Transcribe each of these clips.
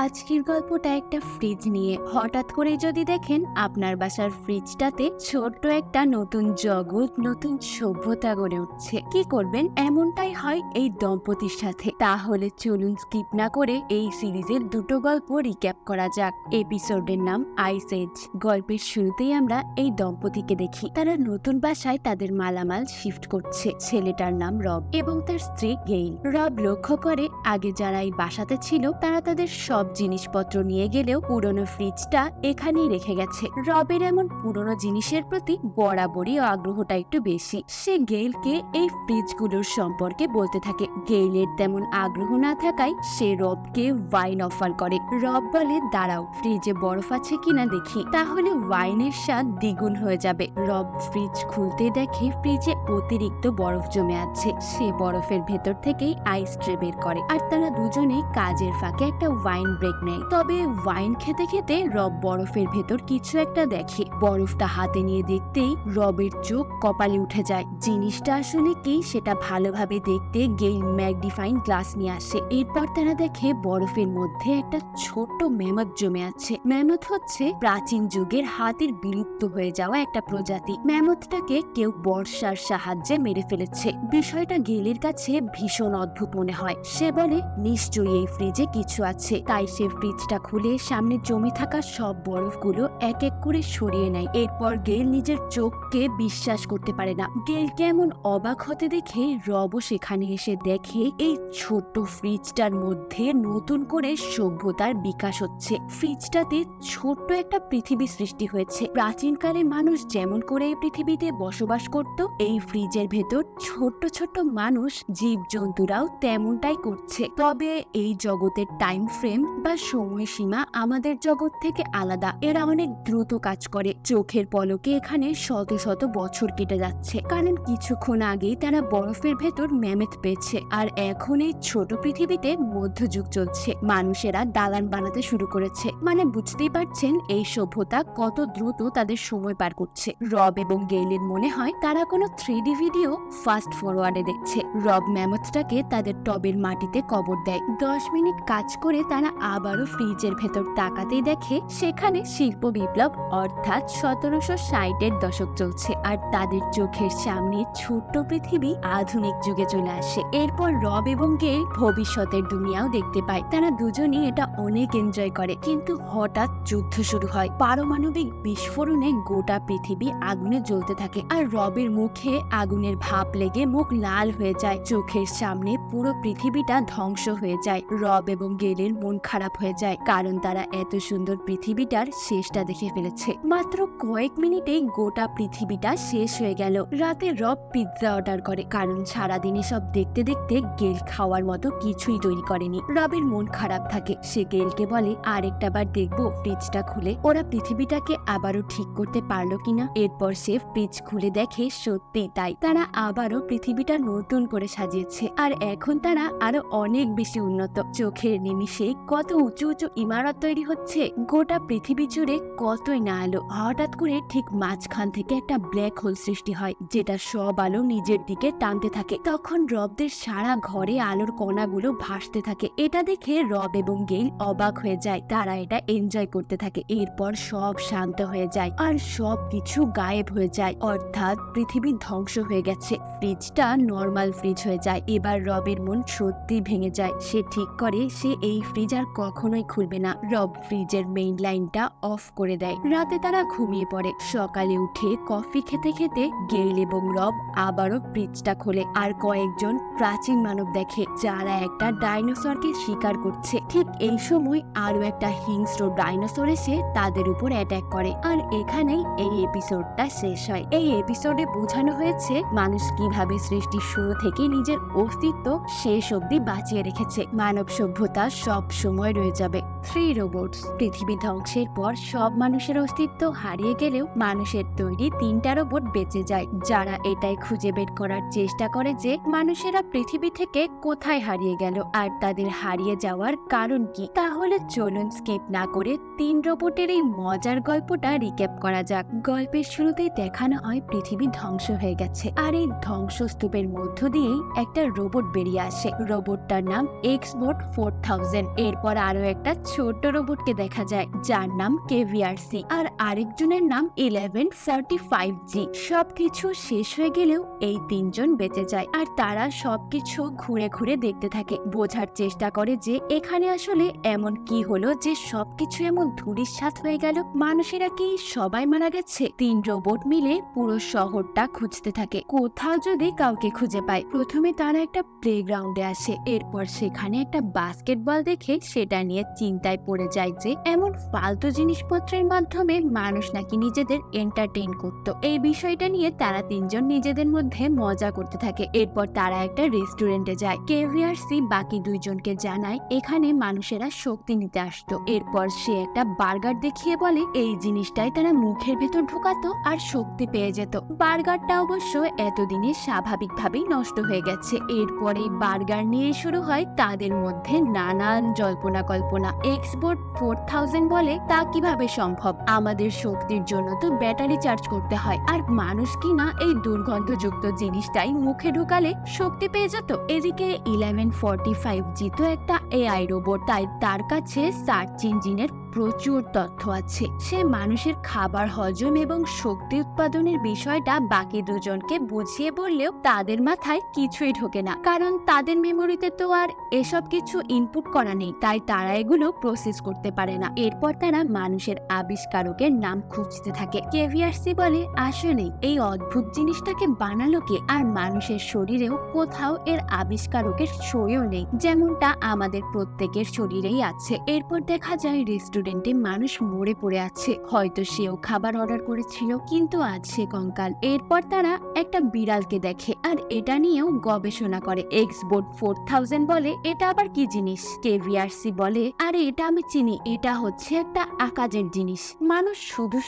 আজকের গল্পটা একটা ফ্রিজ নিয়ে। হঠাৎ করে যদি দেখেন আপনার বাসার ফ্রিজটাতে ছোট্ট একটা নতুন জগৎ, নতুন সভ্যতা গড়ে উঠছে, কি করবেন? এমনটাই হয় এই দম্পতির সাথে। তাহলে চলুন স্কিপ না করে এই সিরিজের দুটো গল্প রিক্যাপ করা যাক। এপিসোডের নাম আইস এজ। গল্পের শুরুতেই আমরা এই দম্পতিকে দেখি। তারা নতুন বাসায় তাদের মালামাল শিফট করছে। ছেলেটার নাম রব এবং তার স্ত্রী গেইল। রব লক্ষ্য করে আগে যারা এই বাসাতে ছিল তারা তাদের সব জিনিসপত্র নিয়ে গেলেও পুরনো ফ্রিজটা এখানেই রেখে গেছে। রবের এমন পুরনো জিনিসের প্রতি বরাবরই আগ্রহটা একটু বেশি। সে গেইলকে এই ফ্রিজগুলোর সম্পর্কে বলতে থাকে। গেইলের তেমন আগ্রহ না থাকায় সে রবকে ওয়াইন অফার করে। রব বলে, দাঁড়াও, ফ্রিজে বরফ আছে কিনা দেখি, তাহলে ওয়াইনের স্বাদ দ্বিগুণ হয়ে যাবে। রব ফ্রিজ খুলতে দেখে ফ্রিজে অতিরিক্ত বরফ জমে আছে। সে বরফের ভেতর থেকেই আইস ট্রে বের করে আর তারা দুজনেই কাজের ফাঁকে একটা ওয়াইন ব্রেক নেয়। তবে ওয়াইন খেতে খেতে রব বরফের ভেতর কিছু একটা দেখে। বরফটা হাতে নিয়ে দেখতেই রবের চোখ কপালে উঠে যায়। জিনিসটা আসলে কি সেটা ভালোভাবে দেখতে গেইল ম্যাগনিফাইং গ্লাস নিয়ে আসে। এরপর তারা দেখে বরফের মধ্যে একটা ছোট্ট ম্যামথ জমে আছে। ম্যামথ হচ্ছে প্রাচীন যুগের হাতির বিলুপ্ত হয়ে যাওয়া একটা প্রজাতি। ম্যামথটাকে কেউ বর্ষার সাহায্যে মেরে ফেলেছে। বিষয়টা গেইলের কাছে ভীষণ অদ্ভুত মনে হয়। সে বলে, নিশ্চয়ই এই ফ্রিজে কিছু আছে। তাই সে ফ্রিজটা খুলে সামনে জমে থাকা সব বরফগুলো এক এক করে সরিয়ে নেয়। এরপর গেইল নিজের চোখকে বিশ্বাস করতে পারে না। গেইলকে এমন অবাক হতে দেখে রবও সেখানে এসে দেখে এই ছোট্ট ফ্রিজটার মধ্যে নতুন করে সভ্যতার বিকাশ হচ্ছে। ফ্রিজটাতে ছোট্ট একটা পৃথিবী সৃষ্টি হয়েছে। প্রাচীনকালে মানুষ যেমন করে এই পৃথিবীতে বসবাস করত, এই ফ্রিজের ভেতর ছোট্ট ছোট্ট মানুষ, জীবজন্তুরাও তেমনটাই করছে। তবে এই জগতের টাইম ফ্রেম বা সময়সীমা আমাদের জগৎ থেকে আলাদা। এরা অনেক দ্রুত কাজ করে। চোখের পলকে এখানে শত শত বছর কেটে যাচ্ছে, কারণ কিছুক্ষণ আগেই তারা বরফের ভেতর ম্যামথ পেয়েছে। আর এখন এই ছোট পৃথিবীতে মধ্যযুগ চলছে। মানুষেরা দালান বানাতে শুরু করেছে। মানে বুঝতেই পারছেন এই সভ্যতা কত দ্রুত তাদের সময় পার করছে। রব এবং গেইলের মনে হয় তারা কোনো 3D ভিডিও ফাস্ট ফরওয়ার্ডে দেখছে। রব ম্যামথটাকে তাদের টবের মাটিতে কবর দেয়। 10 মিনিট কাজ করে তারা আবারও ফ্রিজের ভেতর তাকাতেই দেখে সেখানে শিল্প বিপ্লব অর্থাৎ 1760-এর দশক চলছে। আর তাদের চোখের সামনে ছোট্ট পৃথিবী আধুনিক যুগে চলে আসে। এরপর রব এবং গেইল ভবিষ্যতের দুনিয়াও দেখতে পায়। তারা দুজনেই এটা অনেক এনজয় করে। কিন্তু হঠাৎ যুদ্ধ শুরু হয়। পারমাণবিক বিস্ফোরণে গোটা পৃথিবী আগুনে জ্বলতে থাকে আর রবের মুখে আগুনের ভাপ লেগে মুখ লাল হয়ে যায়। চোখের সামনে পুরো পৃথিবীটা ধ্বংস হয়ে যায়। রব এবং গেইলের মন খারাপ হয়ে যায়, কারণ তারা এত সুন্দর পৃথিবীটার শেষটা দেখে ফেলেছে। মাত্র কয়েক মিনিটেই গোটা পৃথিবীটা শেষ হয়ে গেল। রাতে রব পিৎজা অর্ডার করে, কারণ সারাদিনে সব দেখতে দেখতে গেইল খাওয়ার মতো কিছুই তৈরি করেনি। রবের মন খারাপ থাকে। সে গেইলকে বলে, আরেকটা বার দেখবো ফ্রিজটা খুলে ওরা পৃথিবীটাকে আবারও ঠিক করতে পারলো কিনা। এরপর সে ফ্রিজ খুলে দেখে সত্যি তাই। তারা আবারও পৃথিবীটা নতুন করে সাজিয়েছে আর এখন তারা আরো অনেক বেশি উন্নত। চোখের নিমিষে কত উঁচু উঁচু ইমারত তৈরি হচ্ছে। গোটা পৃথিবী জুড়ে কতই না আলো। হঠাৎ করে ঠিক মাঝখান থেকে একটা ব্ল্যাক হোল সৃষ্টি হয়, যেটা সব আলো নিজের দিকে টানতে থাকে। তখন রবদের সারা ঘরে আলোর কণাগুলো ভাসতে থাকে। এটা দেখে রব এবং গেইল অবাক হয়ে যায়। তারা এটা এনজয় করতে থাকে। এরপর সব শান্ত হয়ে যায় আর সব কিছু গায়েব হয়ে যায়, অর্থাৎ পৃথিবী ধ্বংস হয়ে গেছে। ফ্রিজটা নর্মাল ফ্রিজ হয়ে যায়। এবার রবের মন সত্যি ভেঙে যায়। সে ঠিক করে সে এই ফ্রিজ আর কখনোই খুলবে না। রব ফ্রিজের মেইন লাইনটা অফ করে দেয়। রাতে তারা ঘুমিয়ে পড়ে। সকালে উঠে কফি খেতে খেতে গেইল এবং রব আবারও ফ্রিজটা খোলে আর কয়েকজন প্রাচীন মানব দেখে, যারা একটা ডাইনোসরকে শিকার করছে। ঠিক এই সময় আরো একটা হিংস্র ডাইনোসর এসে তাদের উপর অ্যাটাক করে। আর এখানেই এই এপিসোডটা শেষ হয়। এই এপিসোডে বোঝানো হয়েছে মানুষ কিভাবে সৃষ্টির শুরু থেকে নিজের অস্তিত্ব শেষ অবধি বাঁচিয়ে রেখেছে। মানব সভ্যতা সব সময় রয়ে যাবে। 3 রোবটস। পৃথিবী ধ্বংসের পর সব মানুষের অস্তিত্ব হারিয়ে গেলেও মানুষের তৈরি 3টা রোবট বেঁচে যায়, যারা এটাই খুঁজে বের করার চেষ্টা করে যে মানুষেরা পৃথিবী থেকে কোথায় হারিয়ে গেল আর তাদের হারিয়ে যাওয়ার কারণ কি। তাহলে চলুন স্কিপ না করে 3 রোবটের এই মজার গল্পটা রিক্যাপ করা যাক। গল্পের শুরুতেই দেখানো হয় পৃথিবী ধ্বংস হয়ে গেছে আর এই ধ্বংসস্তূপের মধ্য দিয়েই একটা রোবট বেরিয়ে আসে। রোবটটার নাম এক্সবোট 4000। এরপর এরপর আরো একটা ছোট্ট রোবটকে দেখা যায় যার নাম কেভিআরসি, আর আরেকজনের নাম 1145G। সবকিছু শেষ হয়ে গেলেও এই তিনজন বেঁচে যায়, আর তারা সবকিছু ঘুরে ঘুরে দেখতে থাকে, বোঝার চেষ্টা করে যে এখানে আসলে এমন কি হলো যে সবকিছু এমন ধূলিসাৎ হয়ে গেল। মানুষেরা কি সবাই মারা গেছে? তিন রোবট মিলে পুরো শহরটা খুঁজতে থাকে, কোথাও যদি কাউকে খুঁজে পায়। প্রথমে তারা একটা প্লেগ্রাউন্ডে আসে, এরপর সেখানে একটা বাস্কেটবল দেখে সেটা নিয়ে চিন্তায় পড়ে যায় যে এমন ফালতু জিনিসপত্রের মাধ্যমে মানুষ নাকি নিজেদের এন্টারটেইন করত। এই বিষয়টা নিয়ে তারা তিনজন নিজেদের মধ্যে মজা করতে থাকে। এরপর তারা একটা রেস্টুরেন্টে যায়। কেভিআরসি বাকি দুইজনকে জানায় এখানে মানুষেরা শক্তি নিতে আসতো। এরপর সে একটা বার্গার দেখিয়ে বলে এই জিনিসটাই তারা মুখের ভেতর ঢোকাতো আর শক্তি পেয়ে যেত। বার্গারটা অবশ্য এতদিনে স্বাভাবিকভাবেই নষ্ট হয়ে গেছে। এরপরে বার্গার নিয়ে শুরু হয় তাদের মধ্যে নানান জল্পনা কল্পনা। এক্সবোর্ড 4000 বলে তা কিভাবে সম্ভব? আমাদের শক্তির জন্য তো ব্যাটারি চার্জ করতে হয়, আর মানুষ কিনা এই দুর্গন্ধযুক্ত জিনিসটাই মুখে ঢুকালে শক্তি পেয়ে যেত। এদিকে 1145G তো একটা এআই রোবট, তাই তার কাছে সার্চ ইঞ্জিনের প্রচুর তথ্য আছে। সে মানুষের খাবার হজম এবং শক্তি উৎপাদনের বিষয়টা বাকি দুজনকে বুঝিয়ে বললেও তাদের মাথায় কিছুই ঢোকে না, কারণ তাদের মেমোরিতে তো আর এসব কিছু ইনপুট করা নেই, তাই তারা এগুলো প্রসেস করতে পারে না। এরপর তারা মানুষের আবিষ্কারকের নাম খুঁজতে থাকে। কেভিআরসি বলে আসলে এই অদ্ভুত জিনিসটাকে বানালো কে? আর মানুষের শরীরেও কোথাও এর আবিষ্কারকের সইও নেই, যেমনটা আমাদের প্রত্যেকের শরীরেই আছে। এরপর দেখা যায় রেস্টুরেন্টে মানুষ মরে পড়ে আছে, হয়তো সেও খাবার অর্ডার করেছিল, কিন্তু আজ সে কঙ্কাল। এরপর তারা একটা বিড়ালকে দেখে আর এটা নিয়েও গবেষণা করে। এক্সবোর্ড 4000 বলে এটা আবার কি জিনিস? কেভিআরসি বলে আরে এটা আমি চিনি, এটা হচ্ছে একটা আকাজের জিনিস। মানুষ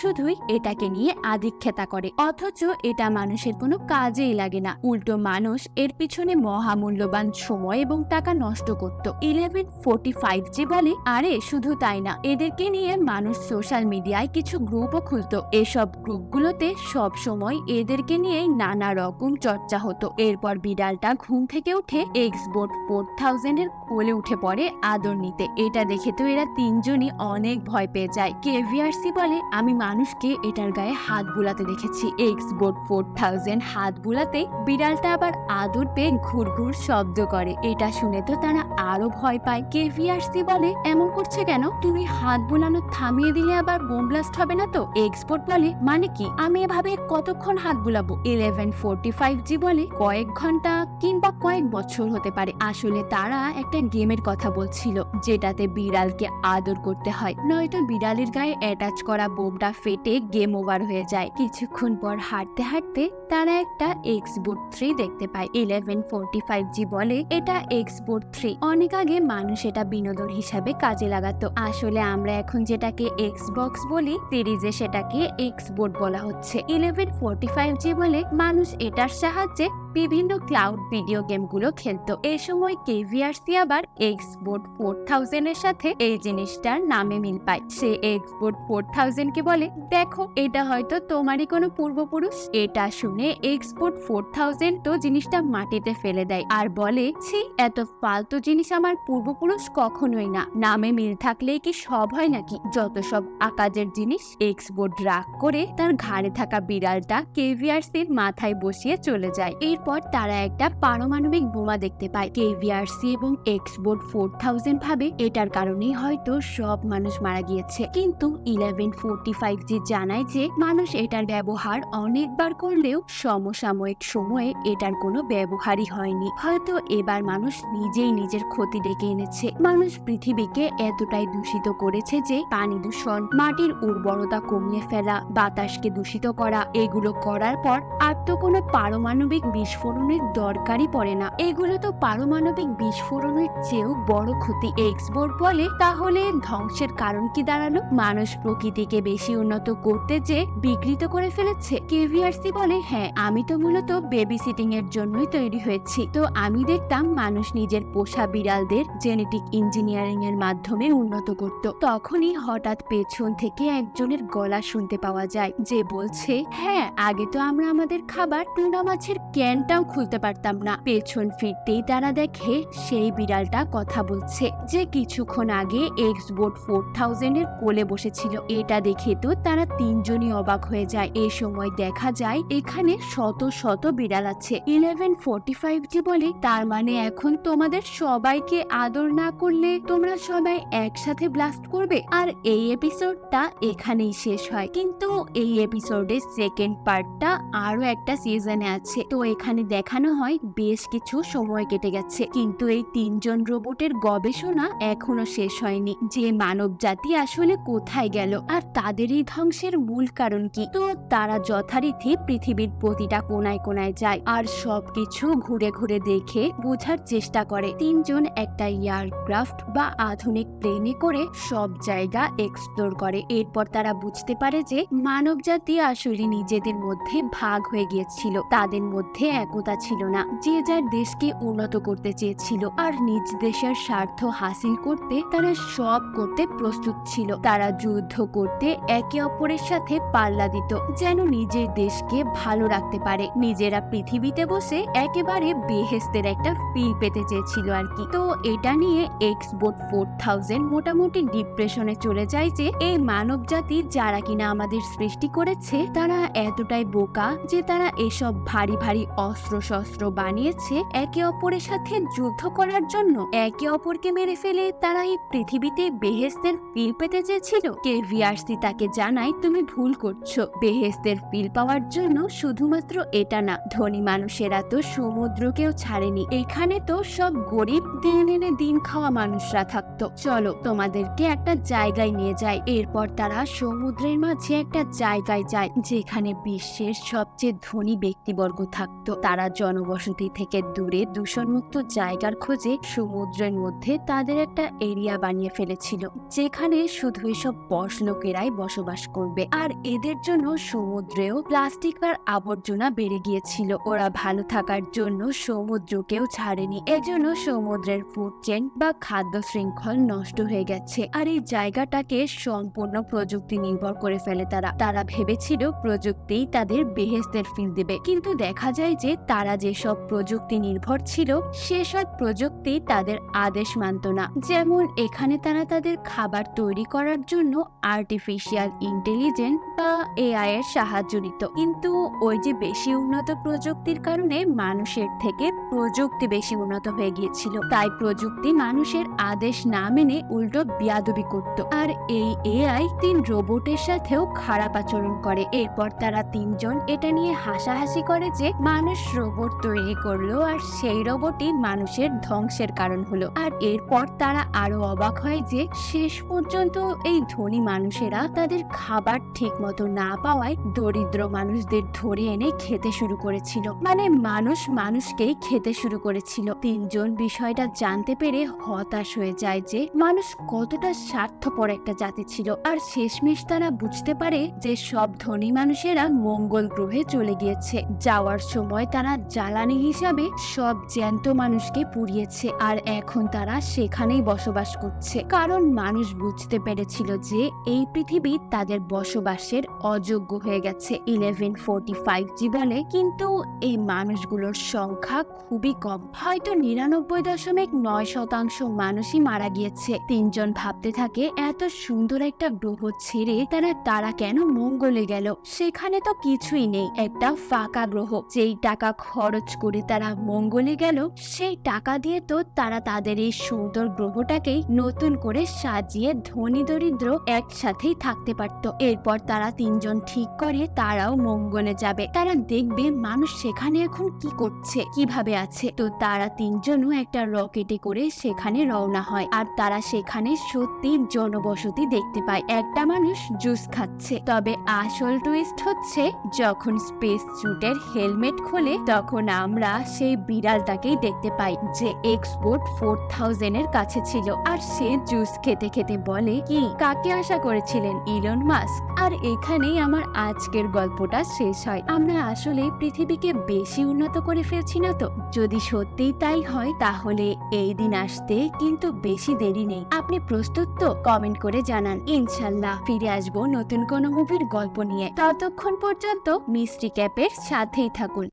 শুধুই এটাকে নিয়ে আদিক্ষেতা করে, অথচ এটা মানুষের কোনো কাজেই লাগে না। উল্টো মানুষ এর পিছনে মহামূল্যবান সময় এবং টাকা নষ্ট করত। 1145G বলে আরে শুধু তাই না, এদেরকে নিয়ে মানুষ সোশ্যাল মিডিয়ায় কিছু গ্রুপও খুলতো। এসব গ্রুপগুলোতে সব সময় এদেরকে নিয়েই নানা রকম চর্চা হতো। এরপর বিড়ালটা ঘুম থেকে উঠে এক্সবোর্ড 4000 এর কোলে উঠে পড়ে আদর নিতে। এটা দেখে তো এরা তিনজনই অনেক ভয় পেয়ে যায়। কেভিআরসি বলে আমি মানুষকে এটার গায়ে হাত বুলাতে দেখেছি। এক্সবোর্ড 4000 হাত বুলাতে বিড়ালটা আবার আদর পেয়ে ঘুরঘুর শব্দ করে। এটা শুনে তো তারা আরো ভয় পায়। কেভিআরসি বলে এমন করছে কেন? তুমি হাত বুলানো থামিয়ে দিলে আবার বোম ব্লাস্ট হবে না তো? এক্সপোর্ট বলে মানে কি? আমি এভাবে কতক্ষণ হাত বুলাবো? 1145G বলে কয়েক ঘন্টা কিংবা কয়েক বছর হতে পারে। আসলে তারা একটা গেমের কথা বলছিল যেটাতে বিড়ালকে আদর করতে হয়, নয়তো বিড়ালের গায়ে অ্যাটাচ করা বোমটা ফেটে গেম ওভার হয়ে যায়। কিছুক্ষণ পর হাঁটতে হাঁটতে তারা একটা এক্সবোর্ড 3 দেখতে পায়। 1145G বলে এটা এক্সবোর্ড 3। অনেক আগে মানুষ এটা বিনোদন হিসাবে কাজে লাগাতো। আসলে আমরা এখন যেটাকে এক্সবক্স বলি, সিরিজে সেটাকে এক্সবোর্ড বলা হচ্ছে। 1145G বলে মানুষ এটার সাহায্যে বিভিন্ন ক্লাউড ভিডিও গেমগুলো খেলতো। এই সময় কেভিআরসি আবার এক্সবোর্ড 4000 এর সাথে এই জিনিসটার নামে মিল পায়। সে এক্সবোর্ড 4000 কে বলে দেখো এটা হয়তো তোমারই কোনো পূর্বপুরুষ। এটা শুনে এক্সবোর্ড 4000 তো জিনিসটা মাটিতে ফেলে দেয় আর বলে ছি, এত ফালতু জিনিস আমার পূর্বপুরুষ কখনোই না। নামে মিল থাকলেই কি সব হয় নাকি? যত সব আকাজের জিনিস। এক্সবোর্ড রাগ করে তার ঘাড়ে থাকা বিড়ালটা কেভিআরসির মাথায় বসিয়ে চলে যায়। এরপর তারা একটা পারমাণবিক বোমা দেখতে পায়। কেভিআরসি এবং এক্সবোর্ড 4000 ভাবে এটার কারণেই হয়তো সব মানুষ মারা গিয়েছে, কিন্তু 1145G জানায় যে মানুষ এটার ব্যবহার অনেকবার করলেও সমসাময়িক সময়ে এটার কোনো ব্যবহারই হয়নি। হয়তো এবার মানুষ নিজেই নিজের ক্ষতি ডেকে এনেছে। মানুষ পৃথিবীকে এতটাই দূষিত করেছে যে পানি দূষণ, মাটির উর্বরতা কমিয়ে ফেলা, বাতাসকে দূষিত করা, এগুলো করার পর আর তো কোনো পারমাণবিক বিস্ফোরণের দরকারই পড়ে না। এগুলো তো পারমাণবিক বিস্ফোরণের চেয়েও বড় ক্ষতি। এক্সবোর্ড বলে তাহলে ধ্বংসের কারণ কি দাঁড়ালো? মানুষ প্রকৃতিকে বেশি উন্নত করতে যে বিকৃত করে ফেলেছে। কেভিআরসি বলে হ্যাঁ, আমি তো মূলত বেবি সিটিং এর জন্যই তৈরি হয়েছি। তো আমি দেখতাম মানুষ নিজের পোষা বিড়ালদের জেনেটিক ইঞ্জিনিয়ারিং এর মাধ্যমে উন্নত করত, তখনই হঠাৎ পেছন থেকে একজনের গলা শুনতে পাওয়া যায়, যে বলছে, হ্যাঁ, আগে তো আমরা আমাদের খাবার টুনা মাছের ক্যানটাও খুলতে পারতাম না। পেছন ফিরতেই তারা দেখে সেই বিড়ালটা কথা বলছে, যে কিছুক্ষণ আগে এক্সবোট 4000 এর কোলে বসেছিল। এটা দেখে তো তারা তিনজনই অবাক হয়ে যায়। এই সময় দেখা যায় এখানে শত শত বিড়াল আছে। 1145 বলে, তার মানে এখন তোমাদের সবাইকে আদর না করলে তোমরা সবাই একসাথে ব্লাস্ট করবে। আর এই এপিসোডটা এখানেই শেষ হয়, কিন্তু এই এপিসোডের সেকেন্ড পার্টটা আরো একটা সিজনে আছে। তো এখানে দেখানো হয় বেশ কিছু সময় কেটে গেছে, কিন্তু এই তিনজন রোবটের গবেষণা এখনো শেষ হয়নি, যে মানব জাতি আসলে কোথায় গেল আর তাদের এই ধ্বংসের মূল কারণ কি। তো তারা যথারীতি পৃথিবীর প্রতিটা কোনায় কোনায় যায় আর সবকিছু ঘুরে ঘুরে দেখে বোঝার চেষ্টা করে। তিনজন একটা এয়ারক্রাফট বা আধুনিক প্লেনে করে সব জায়গা এক্সপ্লোর করে। এরপর তারা বুঝতে পারে যে মানব জাতি আসলে নিজেদের মধ্যে ভাগ হয়ে গিয়েছিল, তাদের মধ্যে একতা ছিল না। যে যার দেশকে উন্নত করতে চেয়েছিল আর নিজ দেশের স্বার্থ হাসিল করতে তারা সব করতে প্রস্তুত ছিল। তারা যুদ্ধ করতে একে অপরের সাথে পাল্লা দিত, যেন নিজের দেশকে ভালো রাখতে পারে। নিজেরা পৃথিবীতে বসে একেবারে বেহেস্তের একটা ফিল পেতে চেয়েছিল আর কি। তো এটা নিয়ে এক্সবোট 4000 মোটামুটি ডিপ্রেশনে চলে যায়, যে এই মানব জাতি যারা কিনা আমাদের সৃষ্টি করেছে তারা এতটাই বোকা যে তারা এসব ভারী ভারী অস্ত্র শস্ত্র বানিয়েছে একে অপরের সাথে যুদ্ধ করার জন্য। একে অপরকে মেরে ফেলে তারা এই পৃথিবীতে বেহেস্তের ফিল পেতে চেয়েছিল। কেভিআরসি তাকে জানায়, তুমি ভুল করছো। বেহেস্তের ফিল পাওয়ার জন্য শুধুমাত্র এটা না, ধনী মানুষেরা তো সমুদ্রকেও ছাড়েনি। এখানে তো সব গরিব দিন এনে দিন খাওয়া মানুষরা থাকতো। চলো তোমাদেরকে একটা জায়গায় নিয়ে যায়। এরপর তারা সমুদ্রের মাঝে একটা জায়গায় যায় যেখানে বিশ্বের সবচেয়ে ধনী ব্যক্তিবর্গ থাকতো। তারা জনবসতি থেকে দূরে দূষণমুক্ত জায়গার খোঁজে সমুদ্রের মধ্যে তাদের একটা এরিয়া বানিয়ে ফেলেছিল, যেখানে শুধু এসব পশ লোকেরাই বসবাস করবে। আর এদের জন্য সমুদ্রেও প্লাস্টিক আর আবর্জনা বেড়ে গিয়েছিল। ওরা ভালো থাকার জন্য সমুদ্রকেও ছাড়েনি। এজন্য সমুদ্রের ফুড চেইন বা খাদ্য শৃঙ্খল নষ্ট হয়ে গেছে। আর এই জায়গাটাকে সম্পূর্ণ প্রযুক্তি নির্ভর করে ফেলে তারা ভেবেছিল প্রযুক্তি তাদের বেহেস্তের ফিল দেবে, কিন্তু দেখা যায় যে তারা যেসব প্রযুক্তি নির্ভর ছিল সেসব প্রযুক্তি তাদের আদেশ মানত না। যেমন এখানে তারা তাদের খাবার তৈরি করার জন্য আর্টিফিশিয়াল ইন্টেলিজেন্স বা এআই এর সাহায্য নিত, কিন্তু ওই যে বেশি উন্নত প্রযুক্তির কারণে মানুষের থেকে প্রযুক্তি বেশি উন্নত হয়ে গিয়েছিল। তাই প্রযুক্তি মানুষের আদেশ না মেনে উল্টো বিয়াদবি করত। আর এই এআই 3 রোবটের সাথেও খারাপ আচরণ করে। এরপর তারা তিনজন এটা নিয়ে হাসাহাসি করে যে মানুষ রোবট তৈরি করলো আর সেই রোবটই মানুষের ধ্বংসের কারণ হলো। আর এরপর তারা আরো অবাক হয় যে শেষ পর্যন্ত এই ধনী মানুষেরা তাদের খাবার ঠিক মতো না পাওয়ায় দরিদ্র মানুষদের ধরে এনে খেতে শুরু করেছিল। মানে মানুষ মানুষকেই খেতে শুরু করেছিল। তিনজন বিষয়টা জানতে পেরে হতাশ হয়ে যায় যে মানুষ কতটা স্বার্থপর একটা জাতি ছিল। আর শেষমেশ তারা বুঝতে পারে যে সব ধনী মানুষেরা মঙ্গল গ্রহে চলে গিয়েছে। যাওয়ার সময় তারা জ্বালানি হিসাবে সব জ্যান্ত মানুষকে পুড়িয়েছে আর এখন তারা সেখানেই বসবাস করছে, কারণ মানুষ বুঝতে পেরেছিল যে এই পৃথিবী তাদের বসবাসের অযোগ্য হয়ে গেছে। 1145 বলে, কিন্তু এই মানুষগুলোর সংখ্যা খুবই কম, হয়তো 99.9% মানুষই মারা গিয়েছে। তিনজন ভাবতে থাকে এত সুন্দর একটা গ্রহ ছেড়ে তারা কেন মঙ্গলে গেল? সেখানে তো কিছুই নেই, একটা ফাঁকা গ্রহ। যেই টাকা খরচ করে তারা মঙ্গলে গেল সেই টাকা দিয়ে তো তারা তাদের এই সুন্দর গ্রহটাকেই নতুন করে সাজিয়ে ধনী দরিদ্র একসাথেই থাকতে পারত। এরপর তারা তিনজন ঠিক করে তারাও মঙ্গলে যাবে। তারা দেখবে মানুষ সেখানে এখন কি করছে, কিভাবে আছে। তো তারা তিনজনও একটা রকেটে করে সেখানে রওনা হয়। আর তারা সেখানে সত্যি জনবসতি দেখতে পায়। একটা মানুষ জুস খাচ্ছে। তবে আসল টুইস্ট হচ্ছে যখন স্পেস স্যুটের হেলমেট খোলে তখন আমরা সেই বিড়ালটাকেই দেখতে পাই যে এক্সবোট 4000 এর কাছে ছিল। আর সে জুস খেতে খেতে বলে, কি কাকে আশা করেছিলেন, ইলন মাস্ক? আর এখানেই আমার আজকের গল্পটা শেষ হয়। আমরা আসলে পৃথিবীকে বেশি উন্নত করে ফেলছি না তো? যদি সত্যিই তাই হয় তাহলে এই দিন আসতে কিন্তু বেশি দেরি নেই। আপনি প্রস্তুত তো কমেন্ট করে জানান। ইনশাল্লাহ ফিরে আসবো নতুন কোনো মুভির গল্প নিয়ে। ততক্ষণ পর্যন্ত মিস্ট্রি ক্যাপের সাথেই থাকুন।